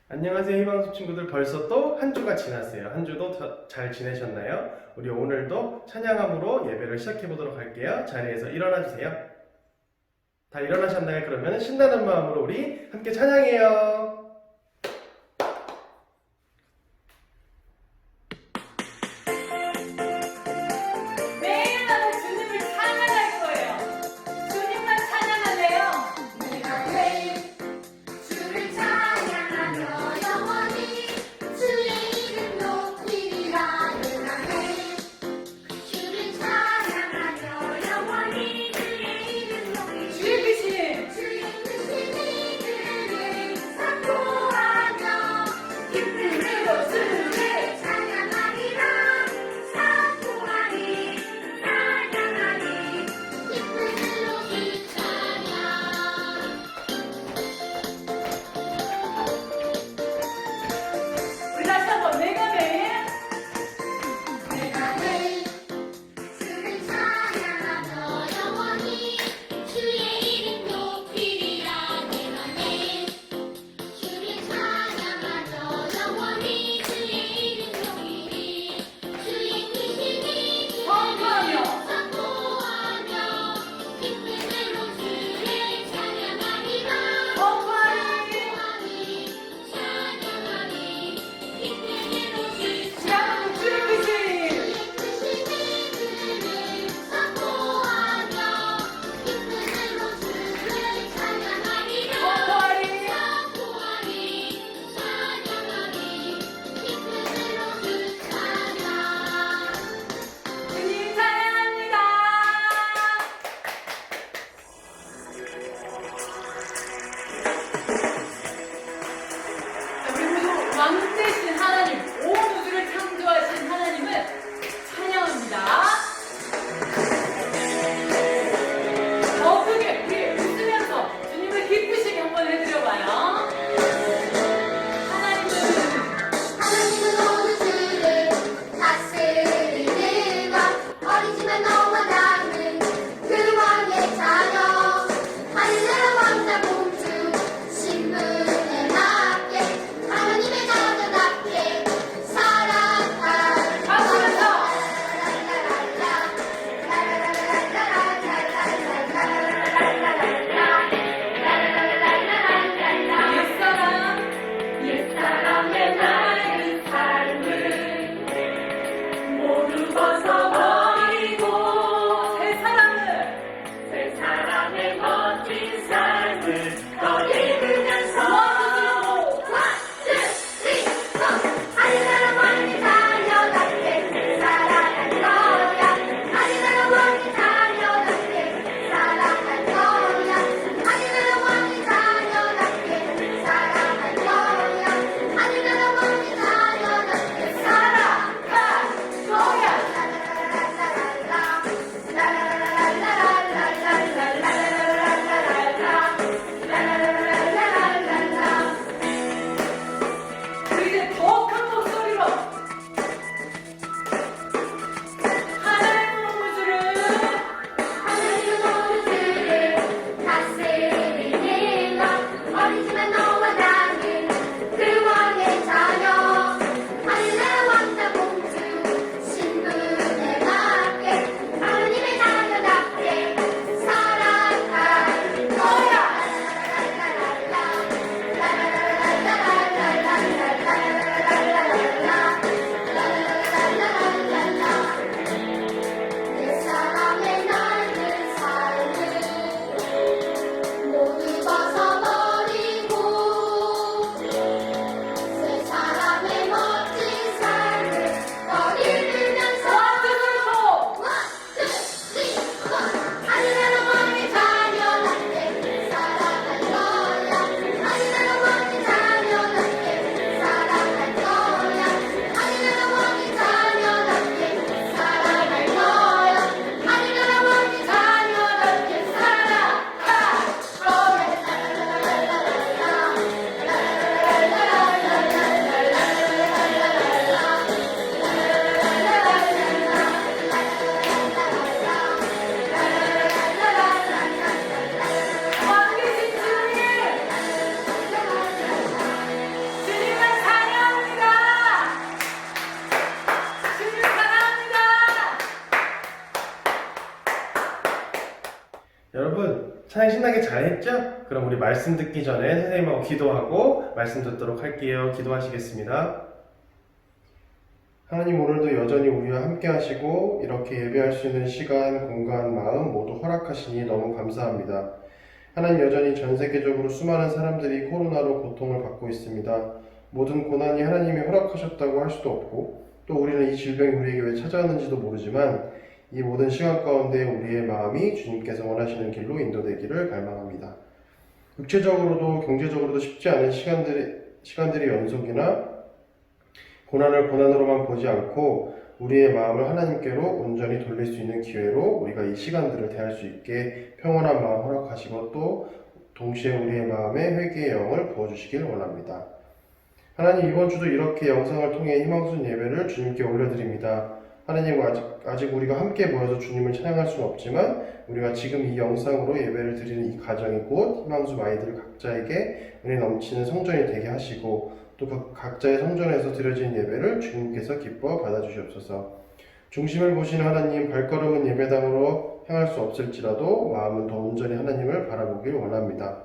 안녕하세요 희망수 친구들. 벌써 또 한 주가 지났어요. 한 주도 잘 지내셨나요? 우리 오늘도 찬양함으로 예배를 시작해 보도록 할게요. 자리에서 일어나 주세요. 다 일어나셨나요? 그러면 신나는 마음으로 우리 함께 찬양해요. 매일 나는 주님을 찬양할 거예요. 주님만 찬양할래요. 내가 매일 주를 찬양하며 영원히 주의 이름 높이리라. 내가 매일 주를 찬양하며 영원히 주의 이름 높이리라. 주의 빛이 주의 크신 이들을 선포하며 기쁨으로 주를 찬양하리라. 선포하리 찬양하리 기쁨으로 주 찬양. 우리 다시 한번 내가 매일 내가 매일 주를 찬양하며 영원히 주의 이름 높이리라. 내가 매일 주를 찬양하며 영원히 주의 이름 높이리. 주의 크신 이름 선포하며 선포하며 기쁨으로 주를 찬양하리라. 선포하리 찬양하리 찬양하리 기쁨으로 주 시작하는 주의 빛이 선포하리 주님 찬양합니다. 자, 우리 모두 왕 되신 하나님, 온 우주를 창조하신 하나님을 찬양합니다. 더 크게 우리 웃으면서 주님을 기쁘시게 한번 해드려봐요. 하나님은 어리지만 너와 나는 그 왕의 자녀. 하늘나라 왕자 공주 신분에 맞게 하나님의 자녀답게 살아가. 박수면서 찬양 신나게 잘 했죠? 그럼 우리 말씀 듣기 전에 선생님하고 기도하고 말씀 듣도록 할게요. 기도하시겠습니다. 하나님, 오늘도 여전히 우리와 함께 하시고 이렇게 예배할 수 있는 시간, 공간, 마음 모두 허락하시니 너무 감사합니다. 하나님, 여전히 전 세계적으로 수많은 사람들이 코로나로 고통을 받고 있습니다. 모든 고난이 하나님이 허락하셨다고 할 수도 없고 또 우리는 이 질병이 우리에게 왜 찾아왔는지도 모르지만 이 모든 시간 가운데 우리의 마음이 주님께서 원하시는 길로 인도되기를 갈망합니다. 육체적으로도 경제적으로도 쉽지 않은 시간들의 연속이나 고난을 고난으로만 보지 않고 우리의 마음을 하나님께로 온전히 돌릴 수 있는 기회로 우리가 이 시간들을 대할 수 있게 평온한 마음 허락하시고 또 동시에 우리의 마음에 회개의 영을 부어주시길 원합니다. 하나님, 이번 주도 이렇게 영상을 통해 희망순 예배를 주님께 올려드립니다. 하나님, 아직 우리가 함께 모여서 주님을 찬양할 수는 없지만 우리가 지금 이 영상으로 예배를 드리는 이 가정이 곧 희망순 아이들 각자에게 은혜 넘치는 성전이 되게 하시고 또 각자의 성전에서 드려진 예배를 주님께서 기뻐 받아주시옵소서. 중심을 보시는 하나님, 발걸음은 예배당으로 향할 수 없을지라도 마음은 더 온전히 하나님을 바라보길 원합니다.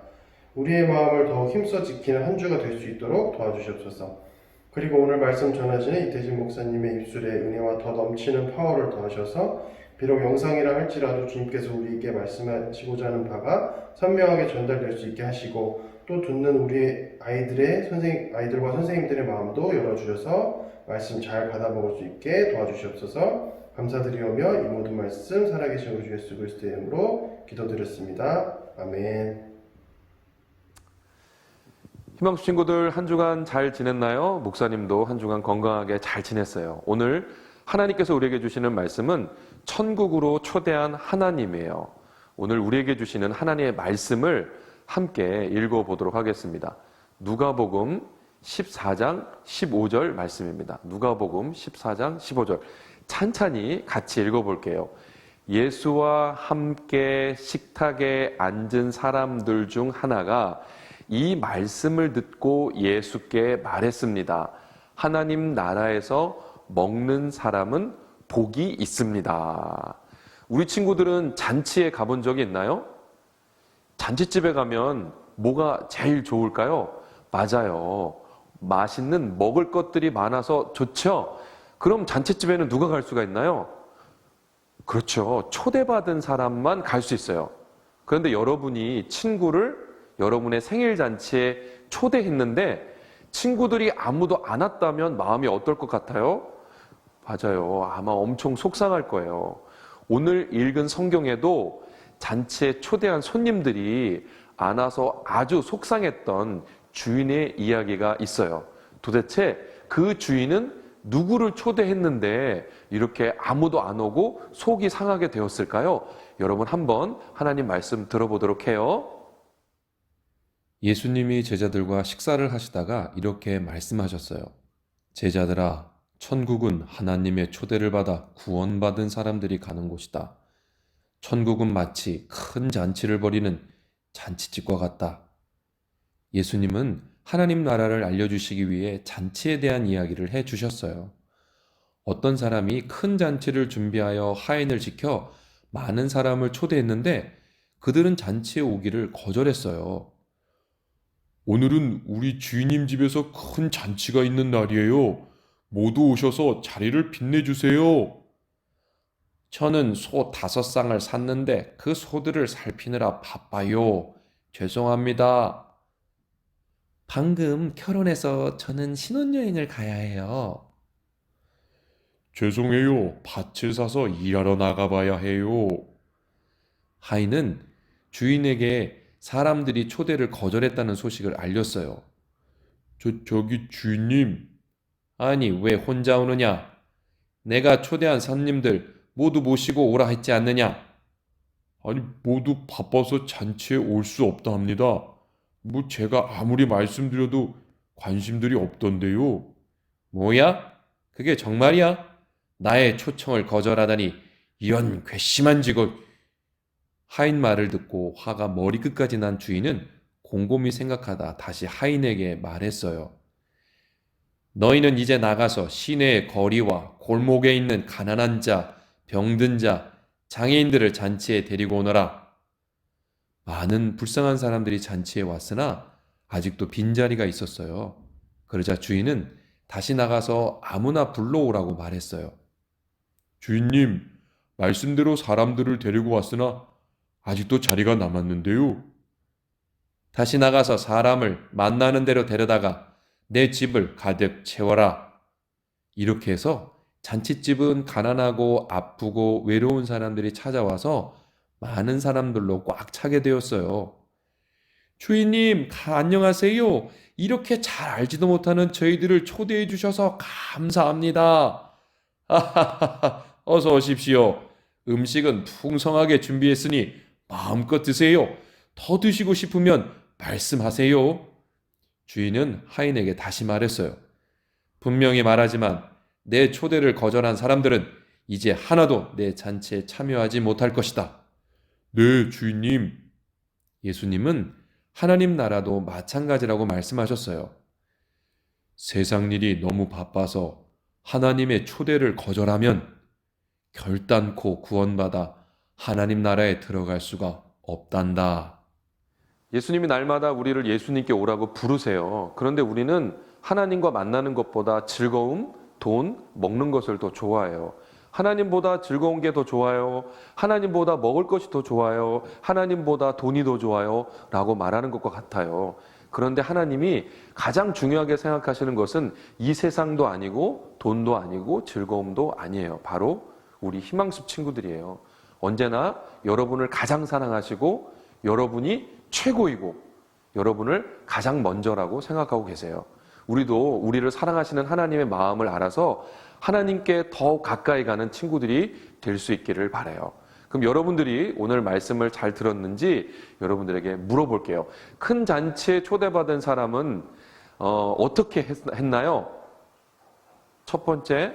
우리의 마음을 더 힘써 지키는 한 주가 될 수 있도록 도와주시옵소서. 그리고 오늘 말씀 전하시는 이태진 목사님의 입술에 은혜와 더 넘치는 파워를 더하셔서 비록 영상이라 할지라도 주님께서 우리에게 말씀하시고자 하는 바가 선명하게 전달될 수 있게 하시고 또 듣는 우리 아이들과 선생님들의 마음도 열어주셔서 말씀 잘 받아먹을 수 있게 도와주시옵소서. 감사드리오며 이 모든 말씀 살아계신 우리 주 예수 그리스도의 이름으로 기도드렸습니다. 아멘. 희망수 친구들, 한 주간 잘 지냈나요? 목사님도 한 주간 건강하게 잘 지냈어요. 오늘 하나님께서 우리에게 주시는 말씀은 천국으로 초대한 하나님이에요. 오늘 우리에게 주시는 하나님의 말씀을 함께 읽어보도록 하겠습니다. 누가복음 14장 15절 말씀입니다. 누가복음 14장 15절 찬찬히 같이 읽어볼게요. 예수와 함께 식탁에 앉은 사람들 중 하나가 이 말씀을 듣고 예수께 말했습니다. 하나님 나라에서 먹는 사람은 복이 있습니다. 우리 친구들은 잔치에 가본 적이 있나요? 잔치집에 가면 뭐가 제일 좋을까요? 맞아요. 맛있는 먹을 것들이 많아서 좋죠? 그럼 잔치집에는 누가 갈 수가 있나요? 그렇죠. 초대받은 사람만 갈 수 있어요. 그런데 여러분이 친구를 여러분의 생일 잔치에 초대했는데 친구들이 아무도 안 왔다면 마음이 어떨 것 같아요? 맞아요. 아마 엄청 속상할 거예요. 오늘 읽은 성경에도 잔치에 초대한 손님들이 안 와서 아주 속상했던 주인의 이야기가 있어요. 도대체 그 주인은 누구를 초대했는데 이렇게 아무도 안 오고 속이 상하게 되었을까요? 여러분 한번 하나님 말씀 들어보도록 해요. 예수님이 제자들과 식사를 하시다가 이렇게 말씀하셨어요. 제자들아, 천국은 하나님의 초대를 받아 구원받은 사람들이 가는 곳이다. 천국은 마치 큰 잔치를 벌이는 잔치집과 같다. 예수님은 하나님 나라를 알려주시기 위해 잔치에 대한 이야기를 해주셨어요. 어떤 사람이 큰 잔치를 준비하여 하인을 지켜 많은 사람을 초대했는데 그들은 잔치에 오기를 거절했어요. 오늘은 우리 주인님 집에서 큰 잔치가 있는 날이에요. 모두 오셔서 자리를 빛내주세요. 저는 소 5쌍을 샀는데 그 소들을 살피느라 바빠요. 죄송합니다. 방금 결혼해서 저는 신혼여행을 가야 해요. 죄송해요. 밭을 사서 일하러 나가봐야 해요. 하인은 주인에게 사람들이 초대를 거절했다는 소식을 알렸어요. 저기 주인님. 아니, 왜 혼자 오느냐? 내가 초대한 손님들 모두 모시고 오라 했지 않느냐? 아니, 모두 바빠서 잔치에 올 수 없다 합니다. 제가 아무리 말씀드려도 관심들이 없던데요. 뭐야? 그게 정말이야? 나의 초청을 거절하다니 이런 괘씸한 직업. 하인 말을 듣고 화가 머리끝까지 난 주인은 곰곰이 생각하다 다시 하인에게 말했어요. 너희는 이제 나가서 시내의 거리와 골목에 있는 가난한 자, 병든 자, 장애인들을 잔치에 데리고 오너라. 많은 불쌍한 사람들이 잔치에 왔으나 아직도 빈자리가 있었어요. 그러자 주인은 다시 나가서 아무나 불러오라고 말했어요. 주인님, 말씀대로 사람들을 데리고 왔으나 아직도 자리가 남았는데요. 다시 나가서 사람을 만나는 대로 데려다가 내 집을 가득 채워라. 이렇게 해서 잔칫집은 가난하고 아프고 외로운 사람들이 찾아와서 많은 사람들로 꽉 차게 되었어요. 주인님, 안녕하세요. 이렇게 잘 알지도 못하는 저희들을 초대해 주셔서 감사합니다. 어서 오십시오. 음식은 풍성하게 준비했으니 마음껏 드세요. 더 드시고 싶으면 말씀하세요. 주인은 하인에게 다시 말했어요. 분명히 말하지만 내 초대를 거절한 사람들은 이제 하나도 내 잔치에 참여하지 못할 것이다. 네, 주인님. 예수님은 하나님 나라도 마찬가지라고 말씀하셨어요. 세상 일이 너무 바빠서 하나님의 초대를 거절하면 결단코 구원받아 하나님 나라에 들어갈 수가 없단다. 예수님이 날마다 우리를 예수님께 오라고 부르세요. 그런데 우리는 하나님과 만나는 것보다 즐거움, 돈, 먹는 것을 더 좋아해요. 하나님보다 즐거운 게 더 좋아요. 하나님보다 먹을 것이 더 좋아요. 하나님보다 돈이 더 좋아요. 라고 말하는 것과 같아요. 그런데 하나님이 가장 중요하게 생각하시는 것은 이 세상도 아니고 돈도 아니고 즐거움도 아니에요. 바로 우리 희망숲 친구들이에요. 언제나 여러분을 가장 사랑하시고 여러분이 최고이고 여러분을 가장 먼저라고 생각하고 계세요. 우리도 우리를 사랑하시는 하나님의 마음을 알아서 하나님께 더 가까이 가는 친구들이 될 수 있기를 바라요. 그럼 여러분들이 오늘 말씀을 잘 들었는지 여러분들에게 물어볼게요. 큰 잔치에 초대받은 사람은 어떻게 했나요? 첫 번째,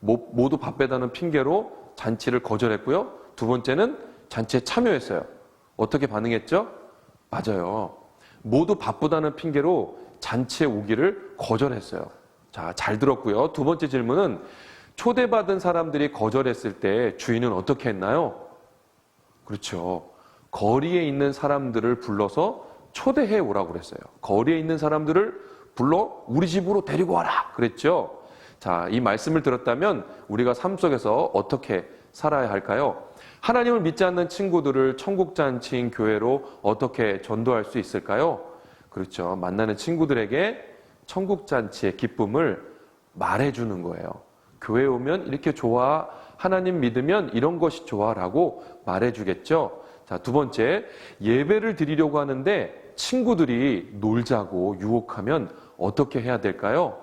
모두 바쁘다는 핑계로 잔치를 거절했고요. 두 번째는 잔치에 참여했어요. 어떻게 반응했죠? 맞아요. 모두 바쁘다는 핑계로 잔치에 오기를 거절했어요. 자, 잘 들었고요. 두 번째 질문은 초대받은 사람들이 거절했을 때 주인은 어떻게 했나요? 그렇죠. 거리에 있는 사람들을 불러서 초대해 오라고 그랬어요. 거리에 있는 사람들을 불러 우리 집으로 데리고 와라 그랬죠. 자, 이 말씀을 들었다면 우리가 삶 속에서 어떻게 살아야 할까요? 하나님을 믿지 않는 친구들을 천국잔치인 교회로 어떻게 전도할 수 있을까요? 그렇죠. 만나는 친구들에게 천국잔치의 기쁨을 말해주는 거예요. 교회 오면 이렇게 좋아, 하나님 믿으면 이런 것이 좋아라고 말해주겠죠. 자, 두 번째, 예배를 드리려고 하는데 친구들이 놀자고 유혹하면 어떻게 해야 될까요?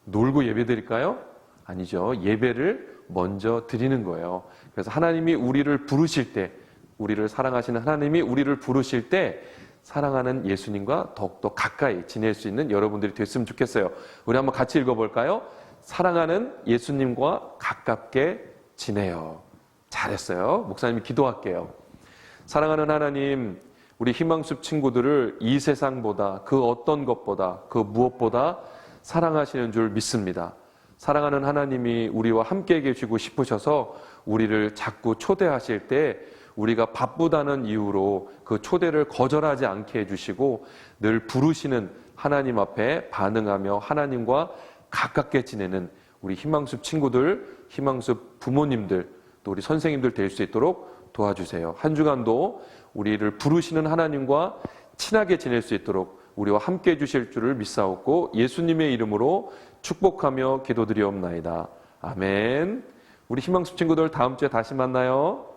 놀고 예배 드릴까요? 아니죠. 예배를 먼저 드리는 거예요. 그래서 하나님이 우리를 부르실 때, 우리를 사랑하시는 하나님이 우리를 부르실 때 사랑하는 예수님과 더욱더 가까이 지낼 수 있는 여러분들이 됐으면 좋겠어요. 우리 한번 같이 읽어볼까요? 사랑하는 예수님과 가깝게 지내요. 잘했어요. 목사님이 기도할게요. 사랑하는 하나님, 우리 희망숲 친구들을 이 세상보다 그 어떤 것보다 그 무엇보다 사랑하시는 줄 믿습니다. 사랑하는 하나님이 우리와 함께 계시고 싶으셔서 우리를 자꾸 초대하실 때 우리가 바쁘다는 이유로 그 초대를 거절하지 않게 해주시고 늘 부르시는 하나님 앞에 반응하며 하나님과 가깝게 지내는 우리 희망숲 친구들, 희망숲 부모님들, 또 우리 선생님들 될 수 있도록 도와주세요. 한 주간도 우리를 부르시는 하나님과 친하게 지낼 수 있도록 우리와 함께 해주실 줄을 믿사옵고 예수님의 이름으로 축복하며 기도드리옵나이다. 아멘. 우리 희망숲 친구들 다음 주에 다시 만나요.